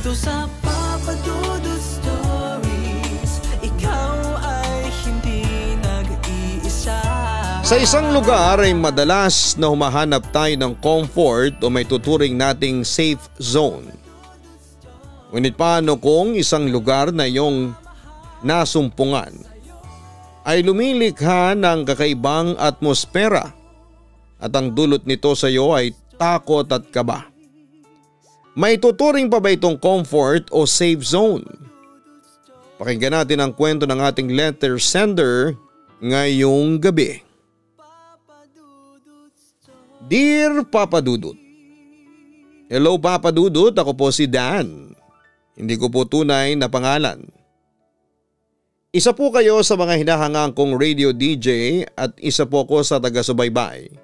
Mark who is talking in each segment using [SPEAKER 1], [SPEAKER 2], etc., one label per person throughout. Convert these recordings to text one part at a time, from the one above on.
[SPEAKER 1] Dito sa Papa Dudut Stories, ikaw ay hindi nag-iisa.
[SPEAKER 2] Sa isang lugar ay madalas na humahanap tayo ng comfort o may tuturing nating safe zone. Ngunit paano kung isang lugar na iyong nasumpungan ay lumilikha ng kakaibang atmosfera at ang dulot nito sa iyo ay takot at kaba? May tuturing pa ba itong comfort o safe zone? Pakinggan natin ang kwento ng ating letter sender ngayong gabi. Dear Papa Dudut, hello Papa Dudut, ako po si Dan. Hindi ko po tunay na pangalan. Isa po kayo sa mga hinahangang kong radio DJ at isa po ko sa taga-subaybay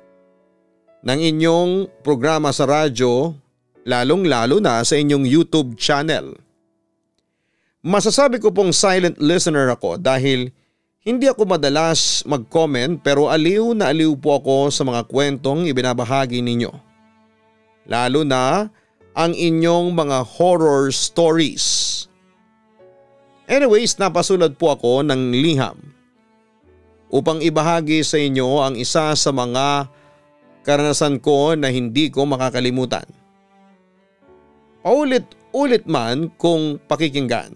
[SPEAKER 2] ng inyong programa sa radyo, lalong-lalo na sa inyong YouTube channel. Masasabi ko pong silent listener ako dahil hindi ako madalas mag-comment pero aliw na aliw po ako sa mga kwentong ibinabahagi ninyo. Lalo na ang inyong mga horror stories. Anyways, napasulat po ako ng liham upang ibahagi sa inyo ang isa sa mga karanasan ko na hindi ko makakalimutan. Paulit-ulit man kung pakikinggan.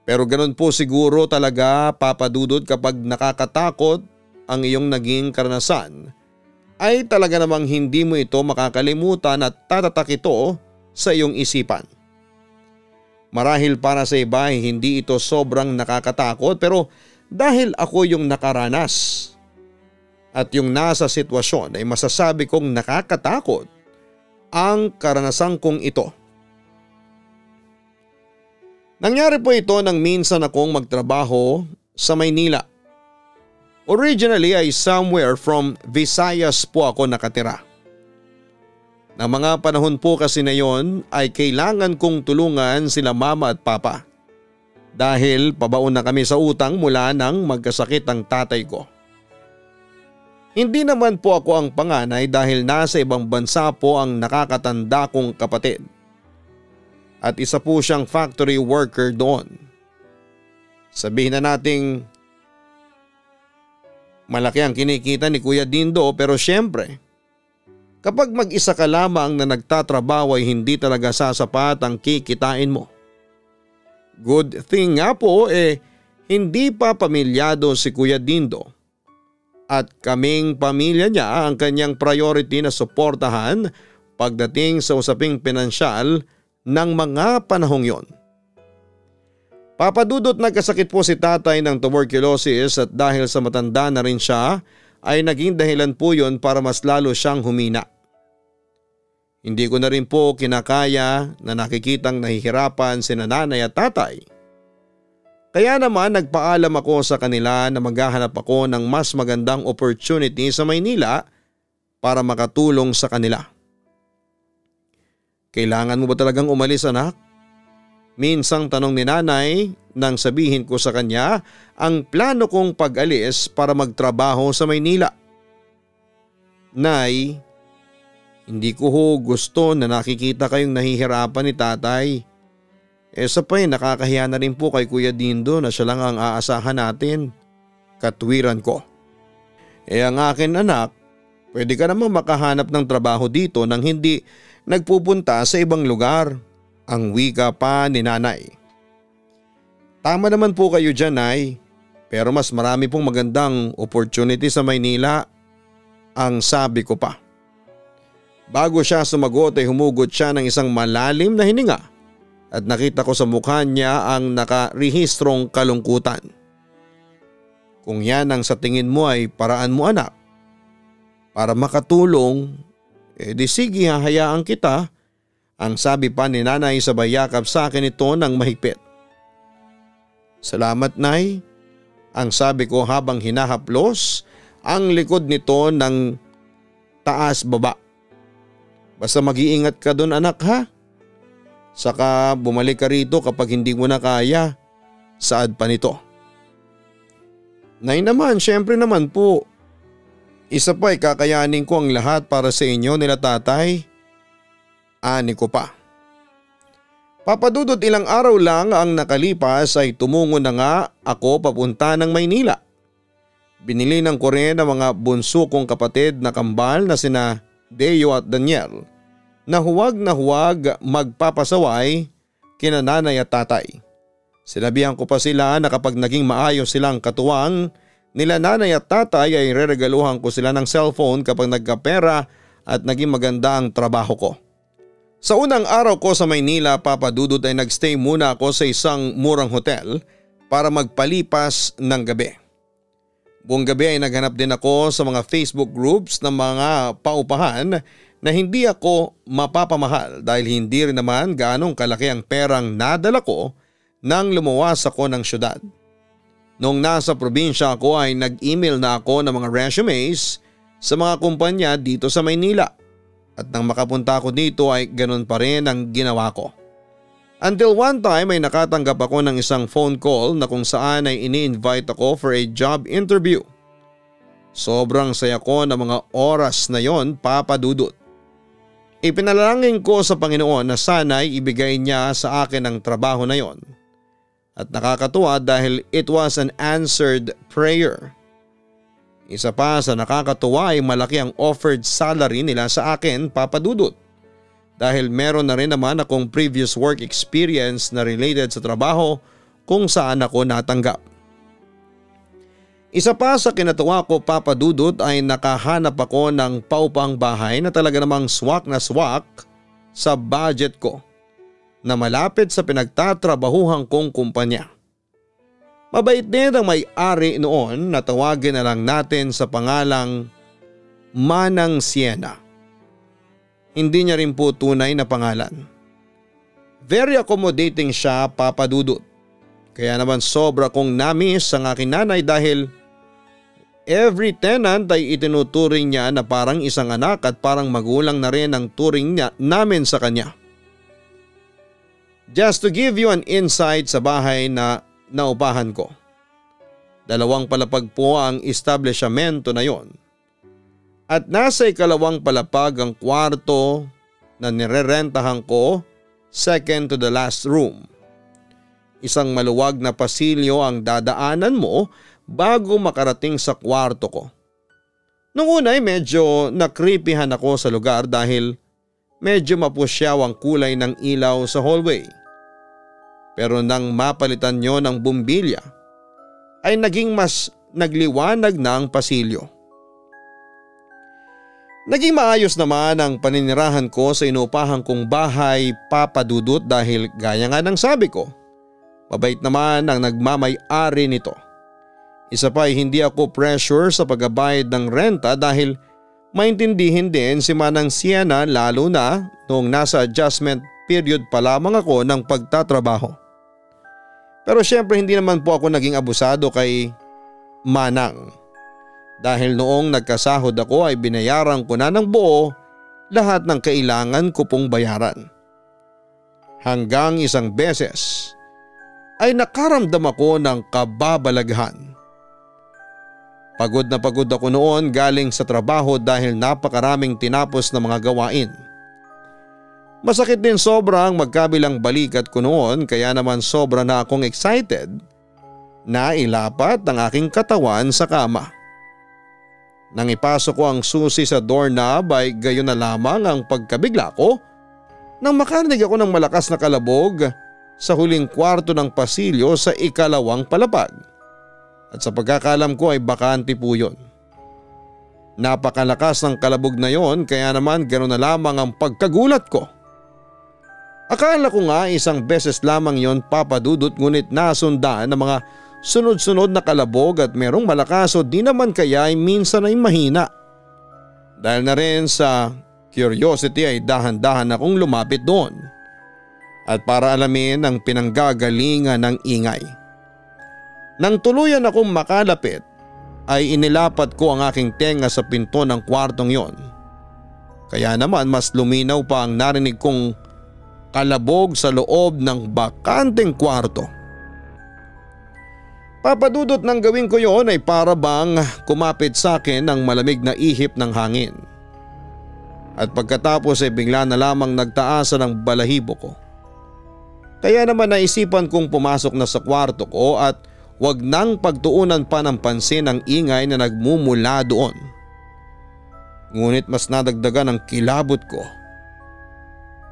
[SPEAKER 2] Pero ganun po siguro talaga Papa Dudut kapag nakakatakot ang iyong naging karanasan ay talaga namang hindi mo ito makakalimutan at tatatak ito sa iyong isipan. Marahil para sa iba ay hindi ito sobrang nakakatakot pero dahil ako yung nakaranas at yung nasa sitwasyon ay masasabi kong nakakatakot ang karanasan kong ito. Nangyari po ito nang minsan akong magtrabaho sa Maynila. Originally ay somewhere from Visayas po ako nakatira. Na mga panahon po kasi na yon ay kailangan kong tulungan sila mama at papa. Dahil pabaon na kami sa utang mula nang magkasakit ang tatay ko. Hindi naman po ako ang panganay dahil nasa ibang bansa po ang nakakatanda kong kapatid. At isa po siyang factory worker doon. Sabihin na nating malaki ang kinikita ni Kuya Dindo pero syempre kapag mag-isa ka lamang na nagtatrabaho ay hindi talaga sasapat ang kikitain mo. Good thing nga po hindi pa pamilyado si Kuya Dindo at kaming pamilya niya ang kanyang priority na suportahan pagdating sa usaping pinansyal ng mga panahong yon. Papa Dudut, nagkasakit po si tatay ng tuberculosis at dahil sa matanda na rin siya ay naging dahilan po yon para mas lalo siyang humina. Hindi ko na rin po kinakaya na nakikitang nahihirapan si nanay at tatay. Kaya naman nagpaalam ako sa kanila na maghahanap ako ng mas magandang opportunity sa Maynila para makatulong sa kanila. Kailangan mo ba talagang umalis, anak? Minsang tanong ni nanay nang sabihin ko sa kanya ang plano kong pag-alis para magtrabaho sa Maynila. Nay, hindi ko gusto na nakikita kayong nahihirapan ni tatay. Sa nakakahiya na rin po kay Kuya Dindo na siya lang ang aasahan natin. Katwiran ko. Ang akin anak, pwede ka namang makahanap ng trabaho dito nang hindi nagpupunta sa ibang lugar. Ang wika pa ni nanay. Tama naman po kayo dyan, Nay. Pero mas marami pong magandang opportunity sa Maynila. Ang sabi ko pa. Bago siya sumagot ay humugot siya ng isang malalim na hininga at nakita ko sa mukha niya ang nakarehistrong kalungkutan. Kung yan ang sa tingin mo ay paraan mo, anak, para makatulong, di sige, hahayaan kita. Ang sabi pa ni nanay sabay yakap sa akin ito ng mahigpit. Salamat, Nay. Ang sabi ko habang hinahaplos ang likod nito ng taas baba. Basta mag-iingat ka doon, anak, ha? Saka bumalik ka rito kapag hindi mo na kaya. Saad pa nito. Nay naman, syempre naman po. Isa pa ay kakayanin ko ang lahat para sa inyo nila tatay. Ani ko pa. Papadudot, ilang araw lang ang nakalipas ay tumungo na nga ako papunta ng Maynila. Binilinan ko rin ang mga bunso kong kapatid na kambal na sina Deo at Daniel na huwag magpapasaway kina nanay at tatay. Sinabihan ko pa sila na kapag naging maayos silang katuwang nila nanay at tatay ay reregaluhan ko sila ng cellphone kapag nagkapera at naging maganda ang trabaho ko. Sa unang araw ko sa Maynila, Papadudot, ay nagstay muna ako sa isang murang hotel para magpalipas ng gabi. Buong gabi ay naghanap din ako sa mga Facebook groups ng mga paupahan na hindi ako mapapamahal dahil hindi rin naman gaanong kalaki ang perang nadala ko nang lumuwas ako ng syudad. Noong nasa probinsya ako ay nag-email na ako ng mga resumes sa mga kumpanya dito sa Maynila. At nang makapunta ako dito ay ganun pa rin ang ginawa ko. Until one time ay nakatanggap ako ng isang phone call na kung saan ay ini-invite ako for a job interview. Sobrang saya ko ng mga oras na yon, Papadudot. Ipinalangin ko sa Panginoon na sana'y ibigay niya sa akin ang trabaho na yon. At nakakatuwa dahil it was an answered prayer. Isa pa sa nakakatuwa ay malaki ang offered salary nila sa akin, Papadudot. Dahil meron na rin naman akong previous work experience na related sa trabaho kung saan ako natanggap. Isa pa sa kinatuwa ko, Papadudot, ay nakahanap ako ng paupang bahay na talaga namang swak na swak sa budget ko na malapit sa pinagtatrabahuhan kong kumpanya. Mabait din ang may-ari noon na tawagin na lang natin sa pangalang Manang Siena. Hindi niya rin po tunay na pangalan. Very accommodating siya, Papadudot. Kaya naman sobra kong namiss ang aking nanay dahil every tenant ay itinuturing niya na parang isang anak at parang magulang na rin ang turing niya namin sa kanya. Just to give you an insight sa bahay na naupahan ko. 2 palapag po ang establishmento na yon. At nasa 2 palapag ang kwarto na nirerentahan ko, second to the last room. Isang maluwag na pasilyo ang dadaanan mo bago makarating sa kwarto ko. Noong una ay medyo nakripihan ako sa lugar dahil medyo mapusyaw ang kulay ng ilaw sa hallway. Pero nang mapalitan nyo ng bumbilya, ay naging mas nagliwanag na ang pasilyo. Naging maayos naman ang paninirahan ko sa inuupahan kong bahay, Papadudot, dahil gaya nga ng sabi ko, mabait naman ang nagmamay-ari nito. Isa pa ay hindi ako pressure sa pagbabayad ng renta dahil maintindihin din si Manang Siena lalo na noong nasa adjustment period pa lamang ako ng pagtatrabaho. Pero syempre hindi naman po ako naging abusado kay Manang. Dahil noong nagkasahod ako ay binayaran ko na ng buo lahat ng kailangan ko pong bayaran. Hanggang isang beses ay nakaramdam ako ng kababalaghan. Pagod na pagod ako noon galing sa trabaho dahil napakaraming tinapos na mga gawain. Masakit din sobra ang magkabilang balikat ko noon kaya naman sobra na akong excited na ilapat ang aking katawan sa kama. Nang ipasok ko ang susi sa doorknob ay gayon na lamang ang pagkabigla ko nang makarinig ako ng malakas na kalabog sa huling kwarto ng pasilyo sa 2 palapag. At sa pagkakalam ko ay bakante po yun. Napakalakas ng kalabog na yon kaya naman ganon na lamang ang pagkagulat ko. Akala ko nga isang beses lamang yon, Papadudot, ngunit nasundaan ng mga sunod-sunod na kalabog at merong malakas o di naman kaya ay minsan ay mahina. Dahil na rin sa curiosity ay dahan-dahan akong lumapit doon at para alamin ang pinanggagalingan ng ingay. Nang tuluyan akong makalapit ay inilapat ko ang aking tenga sa pinto ng kwartong yon. Kaya naman mas luminaw pa ang narinig kong kalabog sa loob ng bakanteng kwarto. Papadudot, ng gawin ko yon ay para bang kumapit sa akin ang malamig na ihip ng hangin. At pagkatapos ay bigla na lamang nagtaasan ang balahibo ko. Kaya naman naisipan kong pumasok na sa kwarto ko at wag nang pagtuunan pa ng pansin ang ingay na nagmumula doon. Ngunit mas nadagdagan ang kilabot ko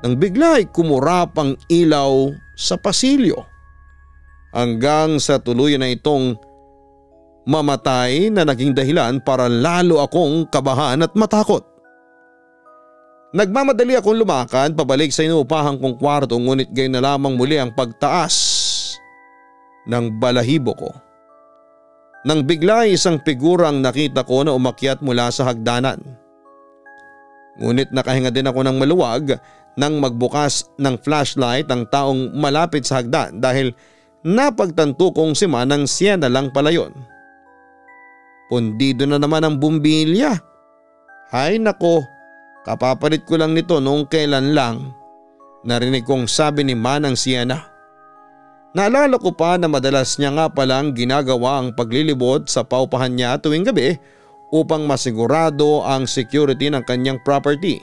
[SPEAKER 2] nang bigla ay kumurap ang ilaw sa pasilyo hanggang sa tuluyan na itong mamatay na naging dahilan para lalo akong kabahan at matakot. Nagmamadali akong lumakad pabalik sa inuupahan kong kwarto ngunit gayon na lamang muli ang pagtaas ng balahibo ko. Nang bigla isang figurang nakita ko na umakyat mula sa hagdanan. Ngunit nakahinga din ako ng maluwag nang magbukas ng flashlight ang taong malapit sa hagdan dahil napagtanto kong si Manang Siena lang pala yun. Pundido na naman ang bumbilya. Hay nako, kapapalit ko lang nito noong kailan lang. Narinig kong sabi ni Manang Siena. Naalala ko pa na madalas niya nga palang ginagawa ang paglilibot sa paupahan niya tuwing gabi upang masigurado ang security ng kanyang property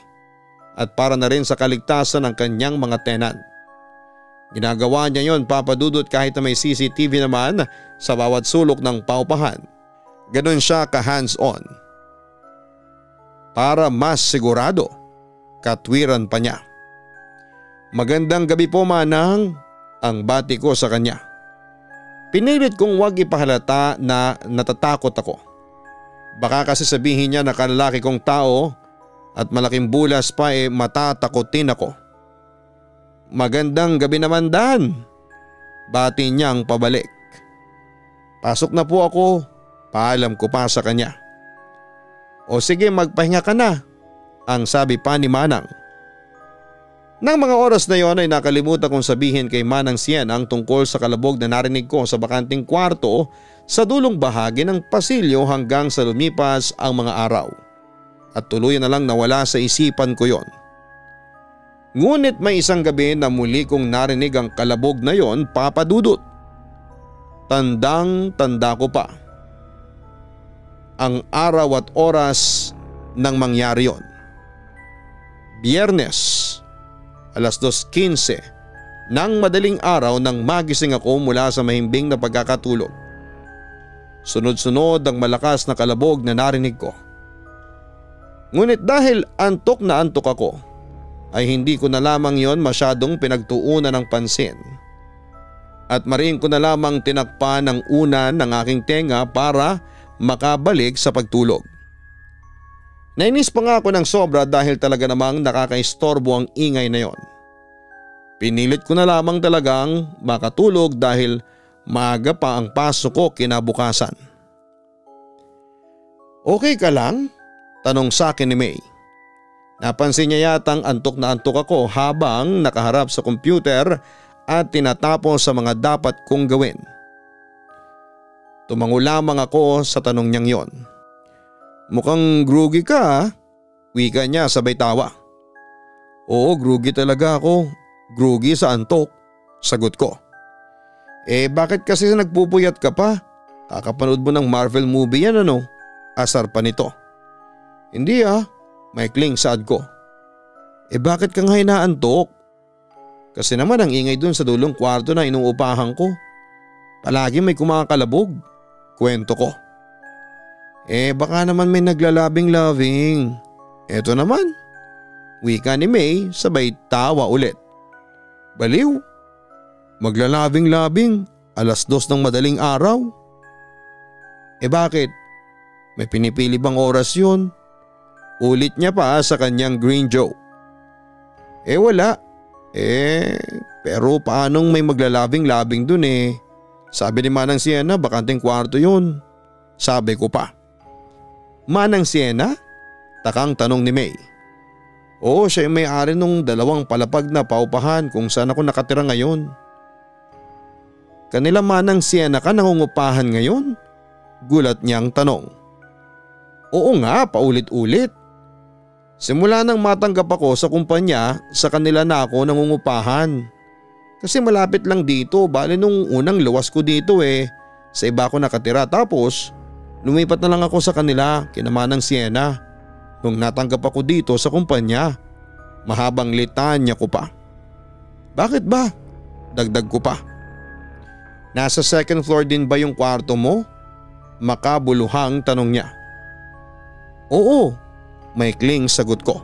[SPEAKER 2] at para na rin sa kaligtasan ng kanyang mga tenant. Ginagawa niya yon, Papa Dudut, kahit na may CCTV naman sa bawat sulok ng paupahan. Ganon siya ka hands-on. Para mas sigurado, katwiran pa niya. Magandang gabi po, Manang, ang bati ko sa kanya. Pinilit kong wag ipahalata na natatakot ako. Baka kasi sabihin niya na kalalaki kong tao at malaking bulas pa matatakotin ako. Magandang gabi naman, Dan. Bati niyang pabalik. Pasok na po ako, paalam ko pa sa kanya. O sige, magpahinga ka na, ang sabi pa ni Manang. Nang mga oras na yon ay nakalimutan kong sabihin kay Manang Sien ang tungkol sa kalabog na narinig ko sa bakanting kwarto sa dulong bahagi ng pasilyo hanggang sa lumipas ang mga araw. At tuluyan na lang nawala sa isipan ko yon. Ngunit may isang gabi na muli kong narinig ang kalabog na yon, Papa Dudut. Tandang-tanda ko pa ang araw at oras nang mangyari yon. Biyernes, alas 2:15 ng madaling araw nang magising ako mula sa mahimbing na pagkakatulog. Sunod-sunod ang malakas na kalabog na narinig ko. Ngunit dahil antok na antok ako, ay hindi ko na lamang yon masyadong pinagtuunan ng pansin. At mariin ko na lamang tinakpan ng unan ng aking tenga para makabalik sa pagtulog. Nainis pa nga ako ng sobra dahil talaga namang nakakaistorbo ang ingay na yon. Pinilit ko na lamang talagang makatulog dahil maaga pa ang pasok ko kinabukasan. Okay ka lang? Tanong sa akin ni May. Napansin niya yatang antok na antok ako habang nakaharap sa computer at tinatapos sa mga dapat kong gawin. Tumango lamang ako sa tanong niyang yon. Mukhang groggy ka ha? Wika niya sabay tawa. Oo, groggy talaga ako. Groggy sa antok, sagot ko. Bakit kasi nagpupuyat ka pa? Kakapanood mo ng Marvel movie yan ano? Asar pa nito. Hindi maikling saad ko. Bakit ka nga inaantok? Kasi naman ang ingay dun sa dulong kwarto na inuupahan ko. Palagi may kumakalabog. Kwento ko. Baka naman may naglalabing-labing. Eto naman. Wika ni May sabay tawa ulit. Baliw. Maglalabing-labing alas 2 ng madaling araw. Bakit? May pinipili bang oras yun? Ulit niya pa sa kanyang green joke. Wala. Pero paanong may maglalabing-labing dun Sabi ni Manang Siena bakanting kwarto yun. Sabi ko pa. Manang Siena? Takang tanong ni May. Oo, siya yung may-ari nung 2 palapag na paupahan kung saan ako nakatira ngayon. Kanila Manang Siena ka nangungupahan ngayon? Gulat niyang tanong. Oo nga, paulit-ulit. Simula nang matanggap ako sa kumpanya, sa kanila na ako nangungupahan. Kasi malapit lang dito, bale nung unang luwas ko dito sa iba ako nakatira tapos lumipat na lang ako sa kanila kina Manang Siena nung natanggap ako dito sa kumpanya. Mahabang litanya ko pa. Bakit ba? Dagdag ko pa. Nasa second floor din ba yung kwarto mo? Makabuluhang tanong niya. Oo, maikling sagot ko.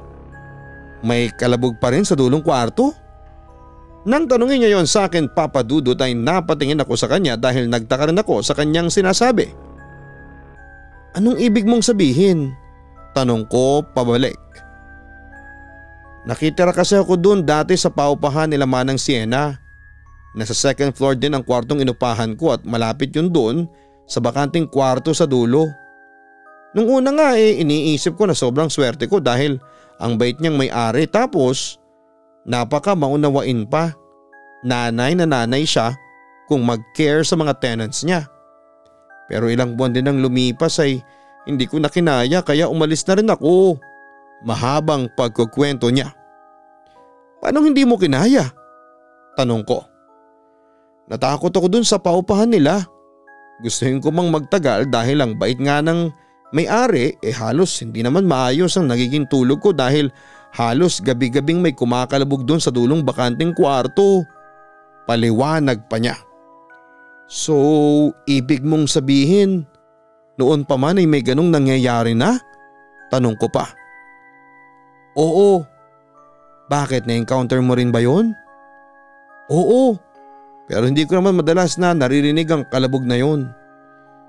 [SPEAKER 2] May kalabog pa rin sa dulong kwarto? Nang tanungin niya yon sa akin, Papa Dudut, ay napatingin ako sa kanya dahil nagtaka rin ako sa kanyang sinasabi. Anong ibig mong sabihin? Tanong ko pabalik. Nakitira kasi ako doon dati sa paupahan nila Manang Siena. Nasa second floor din ang kwartong inupahan ko at malapit yun doon sa bakanting kwarto sa dulo. Nung una nga iniisip ko na sobrang swerte ko dahil ang bait niyang may-ari, tapos napaka maunawain pa. Nanay na nanay siya kung mag-care sa mga tenants niya. Pero ilang buwan din ang lumipas ay hindi ko na kinaya kaya umalis na rin ako. Mahabang pagkukwento niya. Paano hindi mo kinaya? Tanong ko. Natakot ako dun sa paupahan nila. Gustuhin ko mang magtagal dahil ang bait nga ng may-ari halos hindi naman maayos ang nagiging tulog ko dahil halos gabi-gabing may kumakalabog dun sa dulong bakanting kwarto. Paliwanag pa niya. So, ibig mong sabihin, noon pa man ay may ganong nangyayari na? Tanong ko pa. Oo. Bakit, na-encounter mo rin ba yun? Oo. Pero hindi ko naman madalas na naririnig ang kalabog na yun.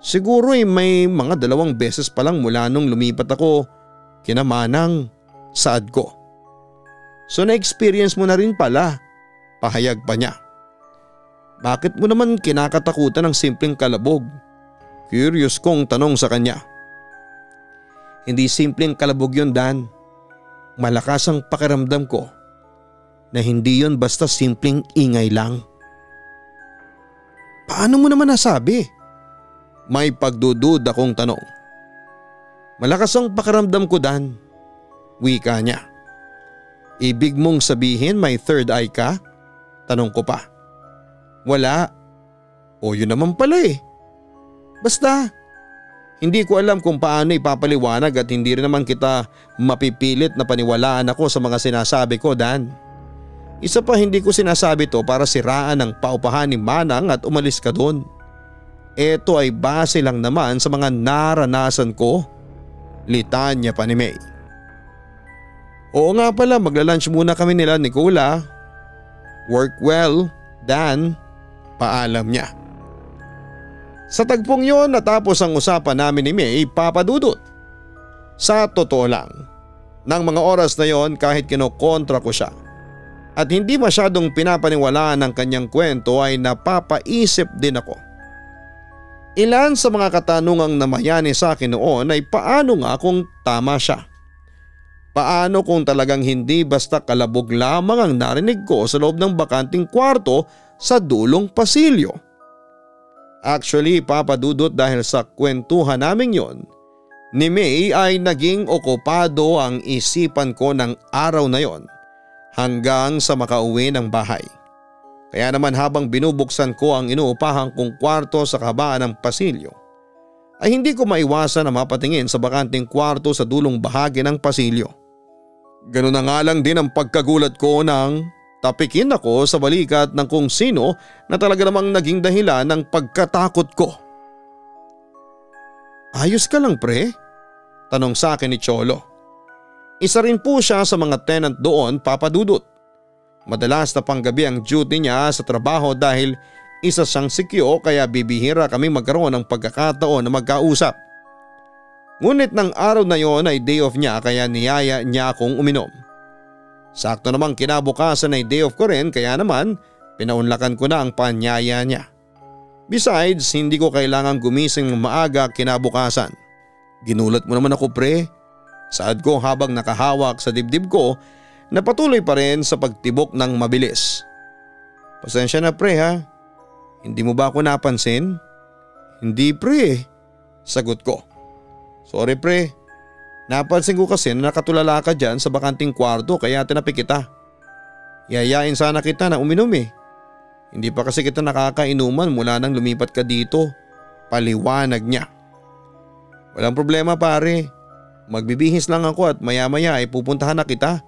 [SPEAKER 2] Siguro may mga 2 beses pa lang mula nung lumipat ako kina Manang, saad ko. So na-experience mo na rin pala, pahayag pa niya. Bakit mo naman kinakatakutan ng simpleng kalabog? Curious kong tanong sa kanya. Hindi simpleng kalabog yun, Dan. Malakas ang pakiramdam ko na hindi yun basta simpleng ingay lang. Paano mo naman nasabi? May pagdudud akong tanong. Malakas ang pakiramdam ko, Dan. Wika niya. Ibig mong sabihin may third eye ka? Tanong ko pa. Wala. O yun naman pala Basta, hindi ko alam kung paano ipapaliwanag at hindi rin naman kita mapipilit na paniwalaan ako sa mga sinasabi ko, Dan. Isa pa, hindi ko sinasabi to para siraan ang paupahan ni Manang at umalis ka doon. Ito ay base lang naman sa mga naranasan ko. Litanya pa ni May. Oo nga pala, magla-lunch muna kami nila Nicola. Work well, Dan. Paalam niya. Sa tagpong yon natapos ang usapan namin ni May, Papa Dudut. Sa totoo lang, ng mga oras na yon kahit kinokontra ko siya at hindi masyadong pinapaniwalaan ng kanyang kwento ay napapaisip din ako. Ilan sa mga katanungang namayani sa akin noon ay paano nga kung tama siya? Paano kung talagang hindi basta kalabog lamang ang narinig ko sa loob ng bakanting kwarto sa dulong pasilyo? Actually, Papa Dudut, dahil sa kwentuhan namin yon ni May ay naging okupado ang isipan ko ng araw na yon hanggang sa makauwi ng bahay. Kaya naman habang binubuksan ko ang inuupahan kong kwarto sa kabaan ng pasilyo ay hindi ko maiwasan na mapatingin sa bakanting kwarto sa dulong bahagi ng pasilyo. Ganun na nga lang din ang pagkagulat ko nang tapikin ako sa balikat ng kung sino na talaga namang naging dahilan ng pagkatakot ko. Ayos ka lang, pre? Tanong sa akin ni Cholo. Isa rin po siya sa mga tenant doon, Papa Dudut. Madalas na panggabi ang duty niya sa trabaho dahil isa siyang sikyo kaya bibihira kami magkaroon ng pagkakataon na magkausap. Ngunit ng araw na yon ay day off niya kaya niyaya niya akong uminom. Sakto namang kinabukasan ay day off ko rin kaya naman pinaunlakan ko na ang panyaya niya. Besides, hindi ko kailangang gumising maaga kinabukasan. Ginulat mo naman ako, pre. Saad ko habang nakahawak sa dibdib ko na patuloy pa rin sa pagtibok ng mabilis. Pasensya na, pre, ha? Hindi mo ba ako napansin? Hindi, pre. Sagot ko. Sorry, pre. Napansin ko kasi na nakatulala ka dyan sa bakanting kwarto kaya tinapik kita. Yayain sana kita na uminom Hindi pa kasi kita nakakainuman mula nang lumipat ka dito. Paliwanag niya. Walang problema, pare. Magbibihis lang ako at maya-maya ay pupuntahan na kita.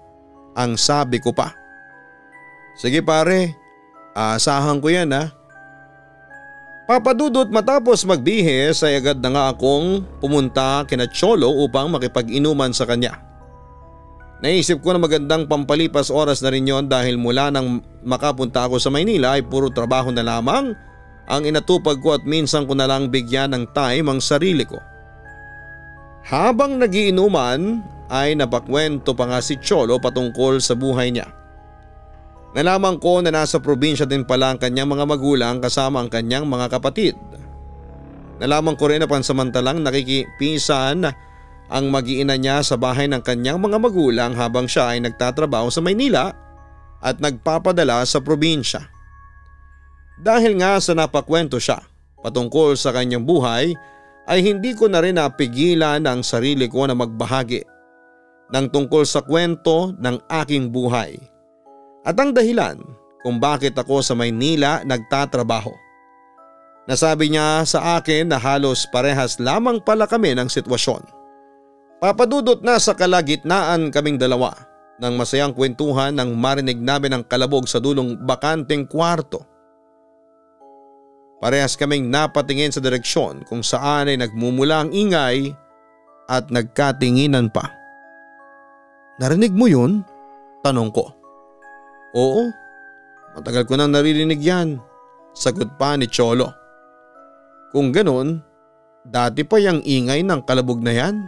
[SPEAKER 2] Ang sabi ko pa. Sige, pare. Aasahan ko yan ha. Papa Dudut, matapos magbihis ay agad na nga akong pumunta kina Cholo upang makipag-inuman sa kanya. Naisip ko na magandang pampalipas oras na rin yon dahil mula nang makapunta ako sa Maynila ay puro trabaho na lamang ang inatupag ko at minsan ko na lang bigyan ng time ang sarili ko. Habang nagiinuman ay napakwento pa nga si Cholo patungkol sa buhay niya. Nalaman ko na nasa probinsya din pala ang kanyang mga magulang kasama ang kanyang mga kapatid. Nalaman ko rin na pansamantalang nakikipisan ang mag-iina niya sa bahay ng kanyang mga magulang habang siya ay nagtatrabaho sa Maynila at nagpapadala sa probinsya. Dahil nga sa napakwento siya patungkol sa kanyang buhay ay hindi ko na rin napigilan ang sarili ko na magbahagi ng tungkol sa kwento ng aking buhay. At ang dahilan kung bakit ako sa Maynila nagtatrabaho. Nasabi niya sa akin na halos parehas lamang pala kami ng sitwasyon. Papa Dudut, na sa kalagitnaan kaming dalawa ng masayang kwentuhan nang marinig namin ang kalabog sa dulong bakanteng kwarto. Parehas kaming napatingin sa direksyon kung saan ay nagmumula ang ingay at nagkatinginan pa. "Narinig mo yun?" tanong ko. "Oo, matagal ko nang naririnig yan," sagot pa ni Cholo. "Kung ganun, dati pa yung ingay ng kalabog na yan?"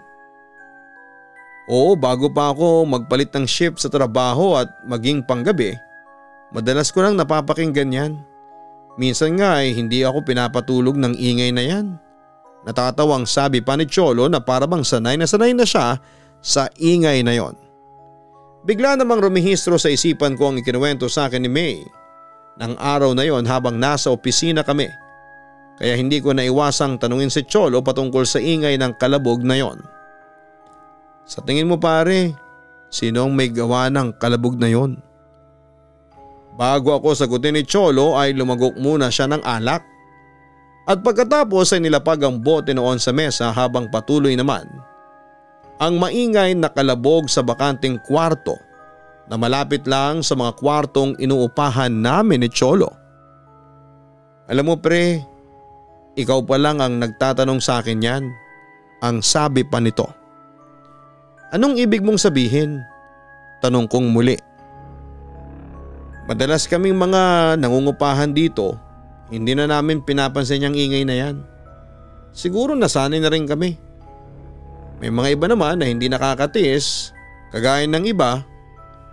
[SPEAKER 2] "Oo, bago pa ako magpalit ng shift sa trabaho at maging panggabi, madalas ko nang napapakinggan yan. Minsan nga ay hindi ako pinapatulog ng ingay na yan." Natatawang sabi pa ni Cholo na parabang sanay na siya sa ingay na yon. Bigla namang rumihistro sa isipan ko ang ikinuwento sa akin ni May ng araw na yon habang nasa opisina kami. Kaya hindi ko naiwasang tanungin si Cholo patungkol sa ingay ng kalabog na yon. "Sa tingin mo pare, sino ang may gawa ng kalabog na yon?" Bago ako sagutin ni Cholo ay lumagok muna siya ng alak. At pagkatapos ay nilapag ang bote noon sa mesa habang patuloy naman ang maingay na kalabog sa bakanting kwarto na malapit lang sa mga kwartong inuupahan namin ni Cholo. "Alam mo pre, ikaw pa lang ang nagtatanong sa akin yan," ang sabi pa nito. "Anong ibig mong sabihin?" tanong kong muli. "Madalas kaming mga nangungupahan dito, hindi na namin pinapansin yung ingay na yan. Siguro nasanay na rin kami. May mga iba naman na hindi nakakatiis, kagaya ng iba,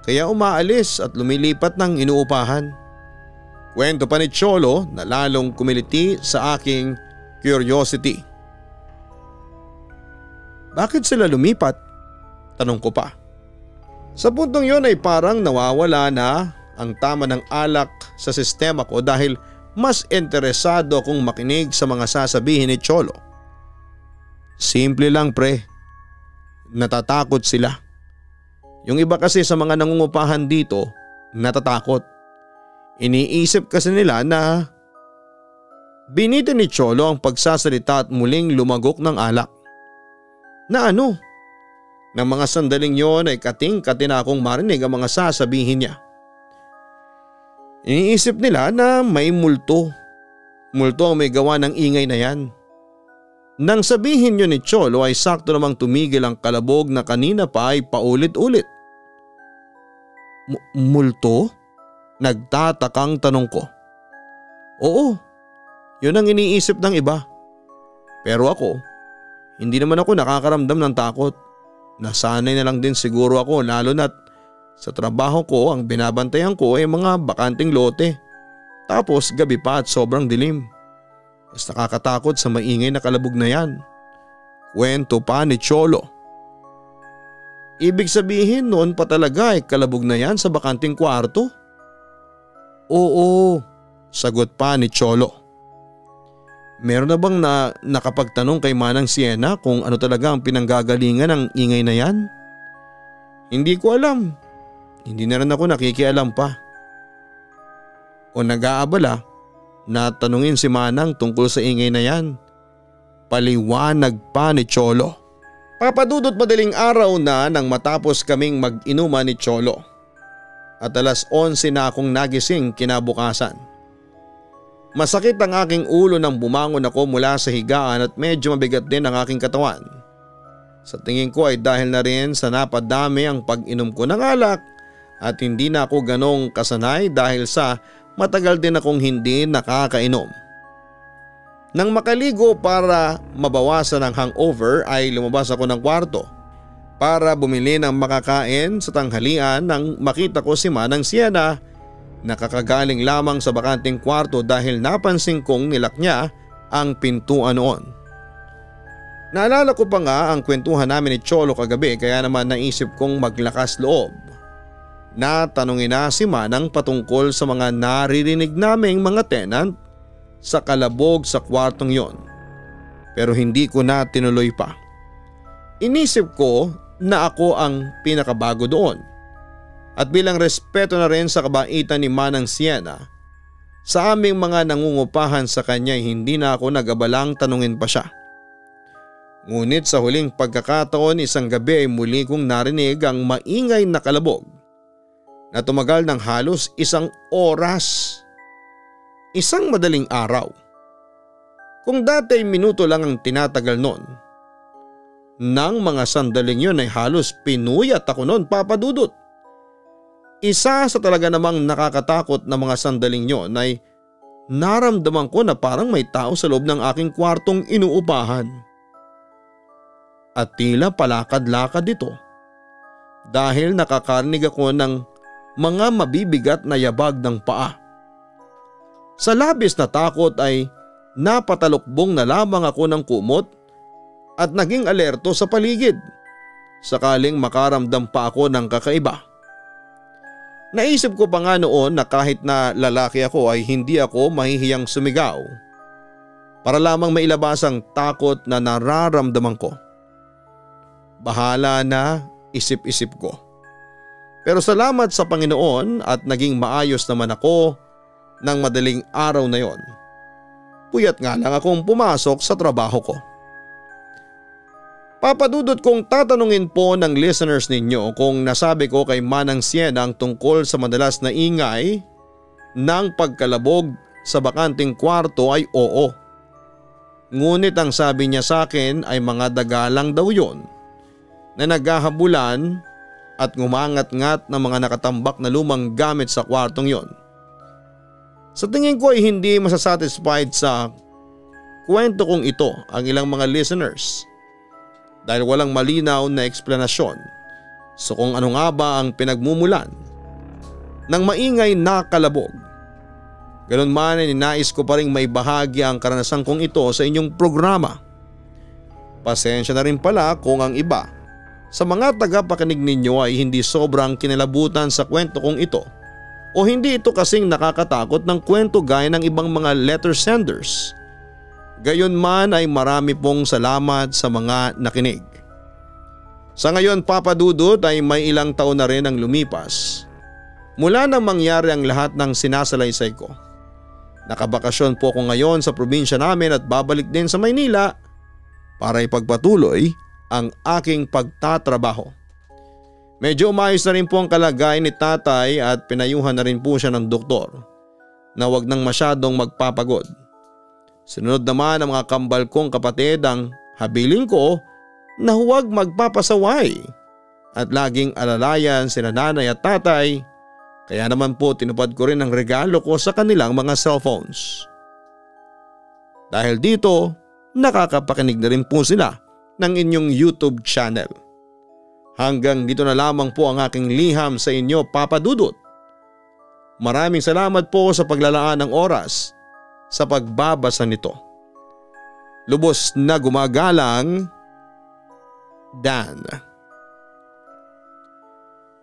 [SPEAKER 2] kaya umaalis at lumilipat ng inuupahan." Kwento pa ni Cholo na lalong kumiliti sa aking curiosity. "Bakit sila lumipat?" tanong ko pa. Sa puntong yon ay parang nawawala na ang tama ng alak sa sistema ko dahil mas interesado akong makinig sa mga sasabihin ni Cholo. "Simple lang pre, natatakot sila. Yung iba kasi sa mga nangungupahan dito, natatakot. Iniisip kasi nila na..." Binitin ni Cholo ang pagsasalita at muling lumagok ng alak. "Na ano?" Nang mga sandaling yon ay kating-kati na akong marinig ang mga sasabihin niya. Iniisip nila na may multo. Multo ang may gawa ng ingay na yan. Nang sabihin yun ni Cholo ay sakto namang tumigil ang kalabog na kanina pa ay paulit-ulit. Multo? Nagtatakang tanong ko. "Oo, yun ang iniisip ng iba. Pero ako, hindi naman ako nakakaramdam ng takot. Nasanay na lang din siguro ako lalo na't sa trabaho ko ang binabantayan ko ay mga bakanting lote. Tapos gabi pa at sobrang dilim. Mas nakakatakot sa maingay na kalabog na yan." Kwento pa ni Cholo. "Ibig sabihin noon pa talaga ay kalabog na yan sa bakanting kwarto?" "Oo," sagot pa ni Cholo. "Meron na bang nakapagtanong kay Manang Siena kung ano talaga ang pinanggagalingan ng ingay na yan?" "Hindi ko alam. Hindi na rin ako nakikialam pa." O nag-aabala na tanungin si Manang tungkol sa ingay na yan. Paliwanag pa ni Cholo. Papadudot madaling araw na nang matapos kaming mag-inuman ni Cholo. at alas 11 na akong nagising kinabukasan. Masakit ang aking ulo nang bumangon ako mula sa higaan at medyo mabigat din ang aking katawan. Sa tingin ko ay dahil na rin sa napadami ang pag-inom ko ng alak at hindi na ako ganong kasanay dahil sa matagal din akong hindi nakakainom. Nang makaligo para mabawasan ang hangover ay lumabas ako ng kwarto para bumili ng makakain sa tanghalian nang makita ko si Manang Siena nakakagaling lamang sa bakanting kwarto dahil napansin kong nilak niya ang pintuan noon. Naalala ko pa nga ang kwentuhan namin ni Cholo kagabi kaya naman naisip kong maglakas loob. Natanungin na si Manang patungkol sa mga naririnig naming mga tenant sa kalabog sa kwartong yon. Pero hindi ko na tinuloy pa. Inisip ko na ako ang pinakabago doon. At bilang respeto na rin sa kabaitan ni Manang Siena, sa aming mga nangungupahan sa kanya hindi na ako nag-abalang tanungin pa siya. Ngunit sa huling pagkakataon isang gabi ay muli kong narinig ang maingay na kalabog na tumagal ng halos 1 oras. Isang madaling araw. Kung dati ay minuto lang ang tinatagal noon, nang mga sandaling yun ay halos pinuyat ako noon, Papa Dudut. Isa sa talaga namang nakakatakot na mga sandaling yun ay naramdaman ko na parang may tao sa loob ng aking kwartong inuupahan. At tila palakad-lakad ito dahil nakakarinig ako ng mga mabibigat na yabag ng paa. Sa labis na takot ay napatalukbong na lamang ako ng kumot at naging alerto sa paligid sakaling makaramdam pa ako ng kakaiba. Naisip ko pa nga noon na kahit na lalaki ako ay hindi ako mahihiyang sumigaw para lamang mailabas ang takot na nararamdaman ko. Bahala na, isip-isip ko. Pero salamat sa Panginoon at naging maayos naman ako ng madaling araw na yon. Puyat nga lang akong pumasok sa trabaho ko. Papadudot kong tatanungin po ng listeners ninyo kung nasabi ko kay Manang Siena ang tungkol sa madalas na ingay ng pagkalabog sa bakanting kwarto ay oo. Ngunit ang sabi niya sa akin ay mga daga lang daw yon na naghahabulan at ngumangat-ngat ng mga nakatambak na lumang gamit sa kwartong yon. Sa tingin ko ay hindi masasatisfied sa kwento kong ito ang ilang mga listeners dahil walang malinaw na eksplanasyon so kung ano nga ba ang pinagmumulan ng maingay na kalabog. Ganun man ay ninais ko pa rin may bahagi ang karanasan kong ito sa inyong programa. Pasensya na rin pala kung ang iba sa mga tagapakinig ninyo ay hindi sobrang kinalabutan sa kwento kong ito o hindi ito kasing nakakatakot ng kwento gaya ng ibang mga letter senders. Gayon man ay marami pong salamat sa mga nakinig. Sa ngayon Papa Dudut ay may ilang taon na rin ang lumipas mula nang mangyari ang lahat ng sinasalaysay ko. Nakabakasyon po ako ngayon sa probinsya namin at babalik din sa Maynila para ipagpatuloy ang aking pagtatrabaho. Medyo umayos na rin po ang kalagayan ni tatay at pinayuhan na rin po siya ng doktor na wag nang masyadong magpapagod. Sunod naman ang mga kambal kong kapatid ang habiling ko na huwag magpapasaway at laging alalayan sina nanay at tatay, kaya naman po tinupad ko rin ang regalo ko sa kanilang mga cellphones. Dahil dito nakakapakinig na rin po sila ng inyong YouTube channel. Hanggang dito na lamang po ang aking liham sa inyo Papa Dudut. Maraming salamat po sa paglalaan ng oras sa pagbabasa nito. Lubos na gumagalang, Dan.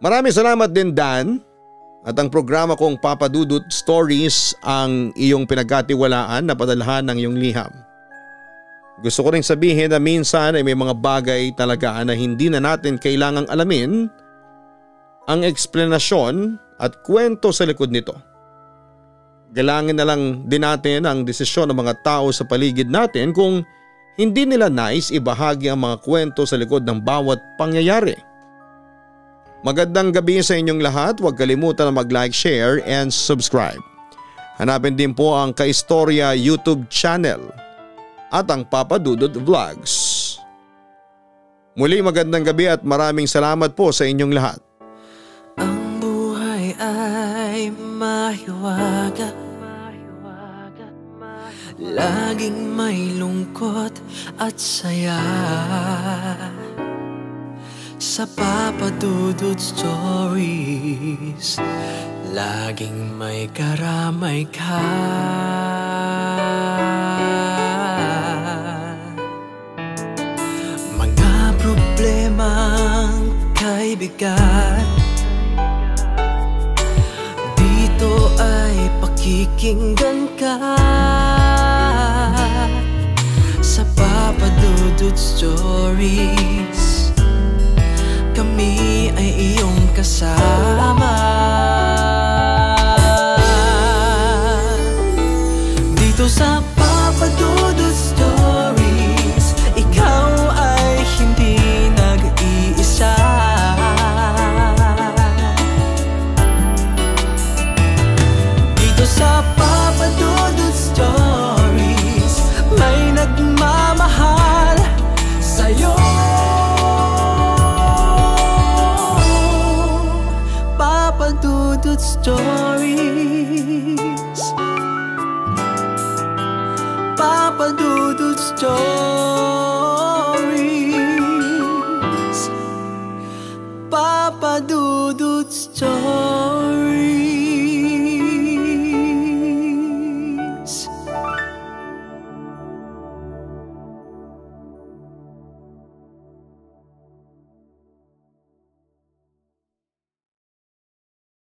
[SPEAKER 2] Maraming salamat din Dan at ang programa kong Papa Dudut Stories ang iyong pinagkatiwalaan na padalhan ng iyong liham. Gusto ko ring sabihin na minsan ay may mga bagay talaga na hindi na natin kailangang alamin ang eksplanasyon at kwento sa likod nito. Galangin na lang din natin ang desisyon ng mga tao sa paligid natin kung hindi nila nais ibahagi ang mga kwento sa likod ng bawat pangyayari. Magandang gabi sa inyong lahat. Huwag kalimutan na mag-like, share and subscribe. Hanapin din po ang Kaistorya YouTube channel at ang Papa Dudut Vlogs. Muli magandang gabi at maraming salamat po sa inyong lahat.
[SPEAKER 1] Ang buhay ay mahiwaga, laging may lungkot at saya. Sa Papa Dudut Stories, laging may karamay ka. Mga problemang kay bigat, dito ay pakikinggan ka. Sa Papa Dudut Stories, kami ay iyong kasama. Dito sa Papa Dudut Stories, ikaw ay hindi nag-iisa. Dito sa Papa Dudut Stories, may nagmamahal sa'yo. Papa Dudut Stories, Papa Dudut Stories.